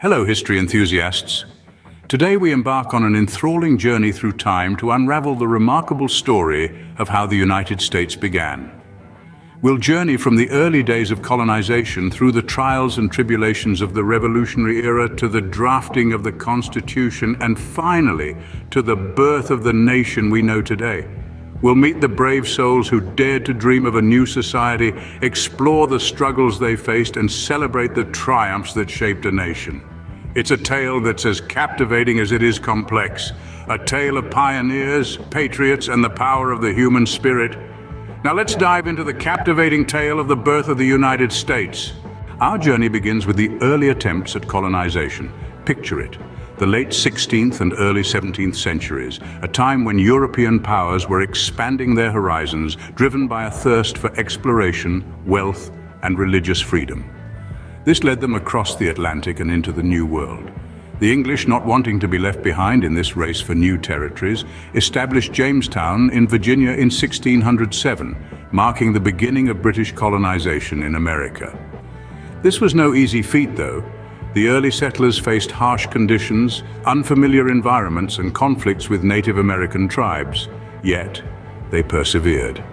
Hello, history enthusiasts. Today we embark on an enthralling journey through time to unravel the remarkable story of how the United States began. We'll journey from the early days of colonization through the trials and tribulations of the Revolutionary era to the drafting of the Constitution and finally to the birth of the nation we know today. We'll meet the brave souls who dared to dream of a new society, explore the struggles they faced, and celebrate the triumphs that shaped a nation. It's a tale that's as captivating as it is complex, a tale of pioneers, patriots, and the power of the human spirit. Now let's dive into the captivating tale of the birth of the United States. Our journey begins with the early attempts at colonization. Picture it. The late 16th and early 17th centuries, a time when European powers were expanding their horizons, driven by a thirst for exploration, wealth, and religious freedom. This led them across the Atlantic and into the New World. The English, not wanting to be left behind in this race for new territories, established Jamestown in Virginia in 1607, marking the beginning of British colonization in America. This was no easy feat, though. The early settlers faced harsh conditions, unfamiliar environments, and conflicts with Native American tribes. Yet, they persevered.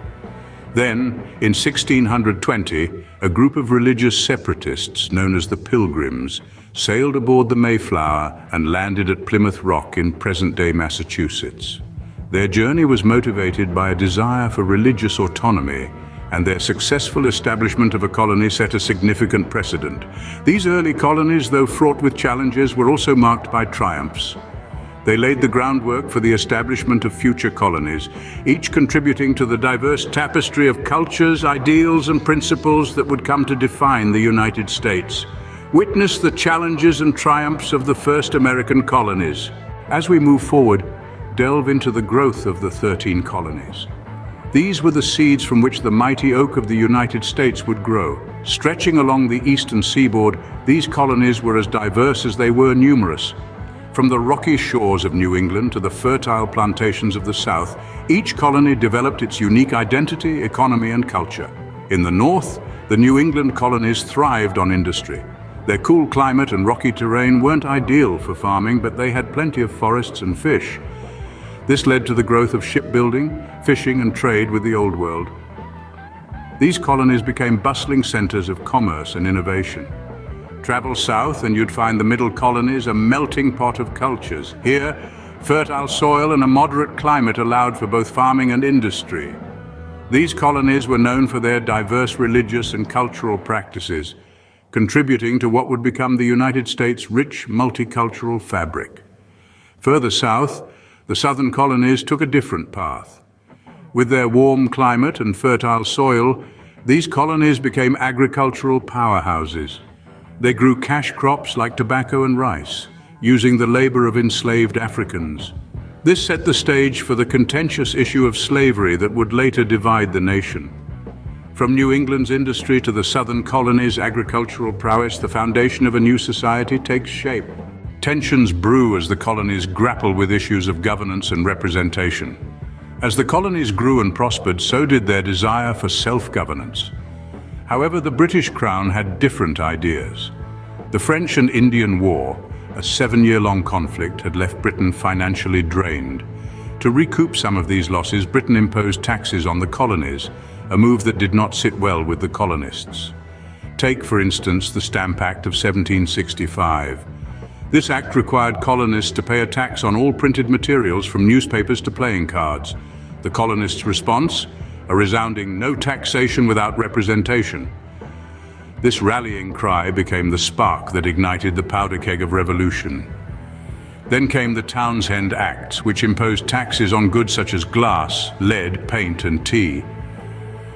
Then, in 1620, a group of religious separatists known as the Pilgrims sailed aboard the Mayflower and landed at Plymouth Rock in present-day Massachusetts. Their journey was motivated by a desire for religious autonomy, and their successful establishment of a colony set a significant precedent. These early colonies, though fraught with challenges, were also marked by triumphs. They laid the groundwork for the establishment of future colonies, each contributing to the diverse tapestry of cultures, ideals, and principles that would come to define the United States. Witness the challenges and triumphs of the first American colonies. As we move forward, delve into the growth of the 13 colonies. These were the seeds from which the mighty oak of the United States would grow. Stretching along the eastern seaboard, these colonies were as diverse as they were numerous. From the rocky shores of New England to the fertile plantations of the South, each colony developed its unique identity, economy, and culture. In the north, the New England colonies thrived on industry. Their cool climate and rocky terrain weren't ideal for farming, but they had plenty of forests and fish. This led to the growth of shipbuilding, fishing, and trade with the Old World. These colonies became bustling centers of commerce and innovation. Travel south and you'd find the middle colonies a melting pot of cultures. Here, fertile soil and a moderate climate allowed for both farming and industry. These colonies were known for their diverse religious and cultural practices, contributing to what would become the United States' rich multicultural fabric. Further south, the southern colonies took a different path. With their warm climate and fertile soil, these colonies became agricultural powerhouses. They grew cash crops like tobacco and rice, using the labor of enslaved Africans. This set the stage for the contentious issue of slavery that would later divide the nation. From New England's industry to the southern colonies' agricultural prowess, the foundation of a new society takes shape. Tensions brew as the colonies grapple with issues of governance and representation. As the colonies grew and prospered, so did their desire for self-governance. However, the British Crown had different ideas. The French and Indian War, a 7-year-long conflict, had left Britain financially drained. To recoup some of these losses, Britain imposed taxes on the colonies, a move that did not sit well with the colonists. Take, for instance, the Stamp Act of 1765. This act required colonists to pay a tax on all printed materials from newspapers to playing cards. The colonists' response? A resounding no taxation without representation. This rallying cry became the spark that ignited the powder keg of revolution. Then came the Townshend Acts, which imposed taxes on goods such as glass, lead, paint, and tea.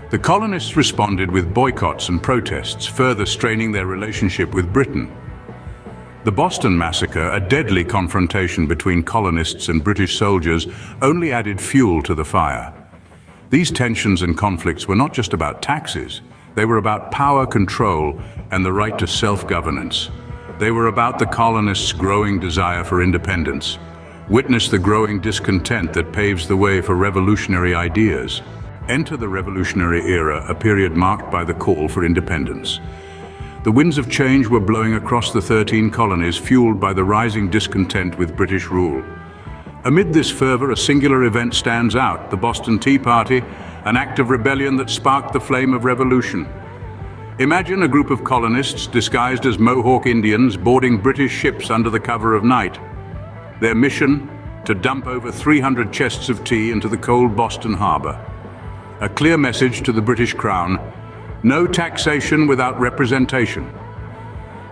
The colonists responded with boycotts and protests, further straining their relationship with Britain. The Boston Massacre, a deadly confrontation between colonists and British soldiers, only added fuel to the fire. These tensions and conflicts were not just about taxes. They were about power control and the right to self-governance. They were about the colonists' growing desire for independence. Witness the growing discontent that paves the way for revolutionary ideas. Enter the Revolutionary Era, a period marked by the call for independence. The winds of change were blowing across the 13 colonies, fueled by the rising discontent with British rule. Amid this fervor, a singular event stands out: the Boston Tea Party, an act of rebellion that sparked the flame of revolution. Imagine a group of colonists disguised as Mohawk Indians boarding British ships under the cover of night. Their mission: to dump over 300 chests of tea into the cold Boston harbor. A clear message to the British Crown: no taxation without representation.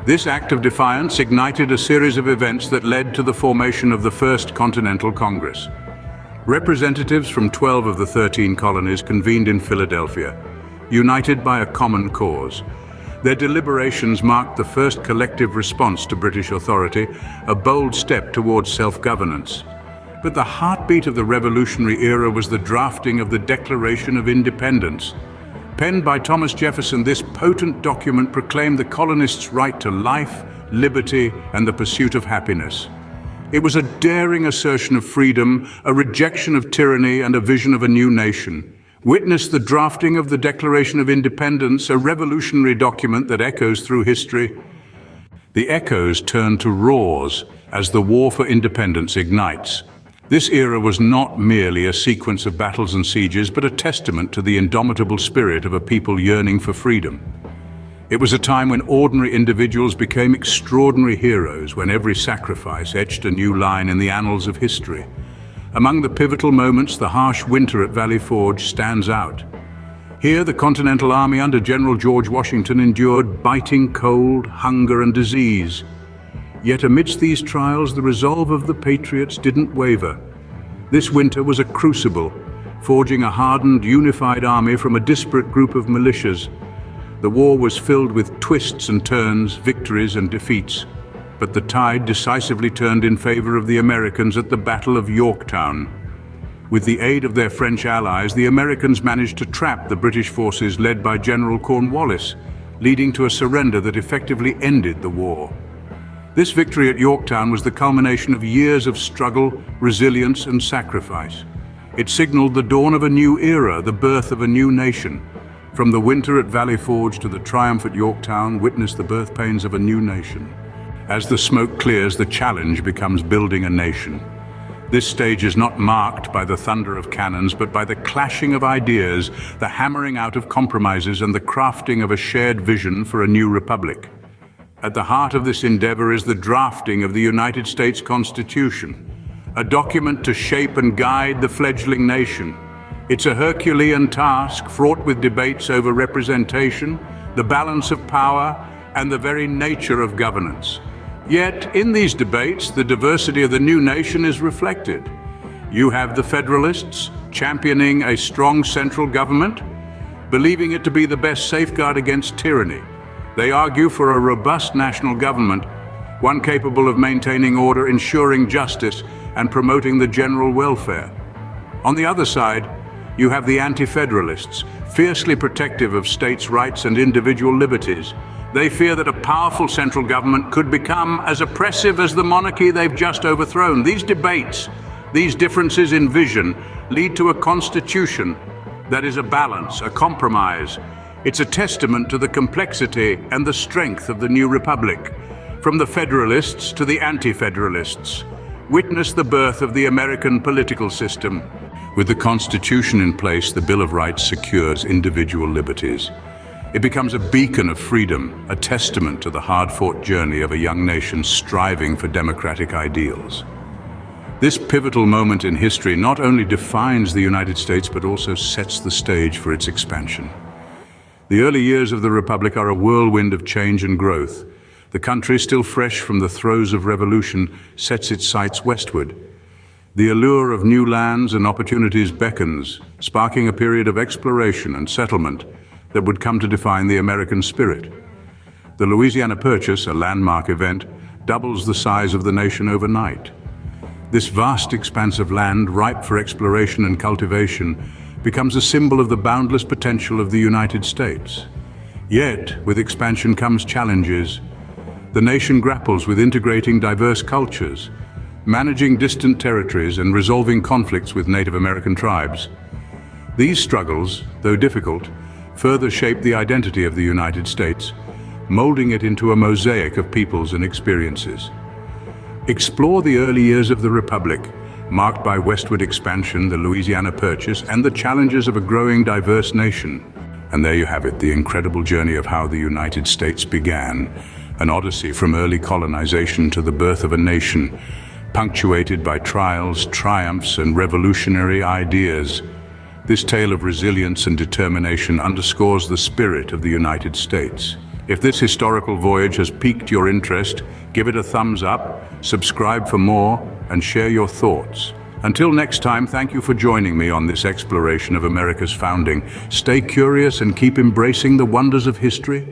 This act of defiance ignited a series of events that led to the formation of the First Continental Congress. Representatives from 12 of the 13 colonies convened in Philadelphia, united by a common cause. Their deliberations marked the first collective response to British authority, a bold step towards self-governance. But the heartbeat of the revolutionary era was the drafting of the Declaration of Independence. Penned by Thomas Jefferson, this potent document proclaimed the colonists' right to life, liberty, and the pursuit of happiness. It was a daring assertion of freedom, a rejection of tyranny, and a vision of a new nation. Witness the drafting of the Declaration of Independence, a revolutionary document that echoes through history. The echoes turn to roars as the war for independence ignites. This era was not merely a sequence of battles and sieges, but a testament to the indomitable spirit of a people yearning for freedom. It was a time when ordinary individuals became extraordinary heroes, when every sacrifice etched a new line in the annals of history. Among the pivotal moments, the harsh winter at Valley Forge stands out. Here, the Continental Army under General George Washington endured biting cold, hunger, and disease. Yet amidst these trials, the resolve of the patriots didn't waver. This winter was a crucible, forging a hardened, unified army from a disparate group of militias. The war was filled with twists and turns, victories and defeats. But the tide decisively turned in favor of the Americans at the Battle of Yorktown. With the aid of their French allies, the Americans managed to trap the British forces led by General Cornwallis, leading to a surrender that effectively ended the war. This victory at Yorktown was the culmination of years of struggle, resilience, and sacrifice. It signaled the dawn of a new era, the birth of a new nation. From the winter at Valley Forge to the triumph at Yorktown, witness the birth pains of a new nation. As the smoke clears, the challenge becomes building a nation. This stage is not marked by the thunder of cannons, but by the clashing of ideas, the hammering out of compromises, and the crafting of a shared vision for a new republic. At the heart of this endeavor is the drafting of the United States Constitution, a document to shape and guide the fledgling nation. It's a Herculean task fraught with debates over representation, the balance of power, and the very nature of governance. Yet, in these debates, the diversity of the new nation is reflected. You have the Federalists championing a strong central government, believing it to be the best safeguard against tyranny. They argue for a robust national government, one capable of maintaining order, ensuring justice, and promoting the general welfare. On the other side, you have the anti-federalists, fiercely protective of states' rights and individual liberties. They fear that a powerful central government could become as oppressive as the monarchy they've just overthrown. These debates, these differences in vision, lead to a constitution that is a balance, a compromise. It's a testament to the complexity and the strength of the new republic. From the Federalists to the anti-federalists, witness the birth of the American political system. With the Constitution in place, the Bill of Rights secures individual liberties. It becomes a beacon of freedom, a testament to the hard-fought journey of a young nation striving for democratic ideals. This pivotal moment in history not only defines the United States, but also sets the stage for its expansion. The early years of the Republic are a whirlwind of change and growth. The country, still fresh from the throes of revolution, sets its sights westward. The allure of new lands and opportunities beckons, sparking a period of exploration and settlement that would come to define the American spirit. The Louisiana Purchase, a landmark event, doubles the size of the nation overnight. This vast expanse of land, ripe for exploration and cultivation, becomes a symbol of the boundless potential of the United States. Yet, with expansion comes challenges. The nation grapples with integrating diverse cultures, managing distant territories, and resolving conflicts with Native American tribes. These struggles, though difficult, further shape the identity of the United States, molding it into a mosaic of peoples and experiences. Explore the early years of the Republic, marked by westward expansion, the Louisiana Purchase, and the challenges of a growing, diverse nation. And there you have it, the incredible journey of how the United States began, an odyssey from early colonization to the birth of a nation, punctuated by trials, triumphs, and revolutionary ideas. This tale of resilience and determination underscores the spirit of the United States. If this historical voyage has piqued your interest, give it a thumbs up, subscribe for more, and share your thoughts. Until next time, thank you for joining me on this exploration of America's founding. Stay curious and keep embracing the wonders of history.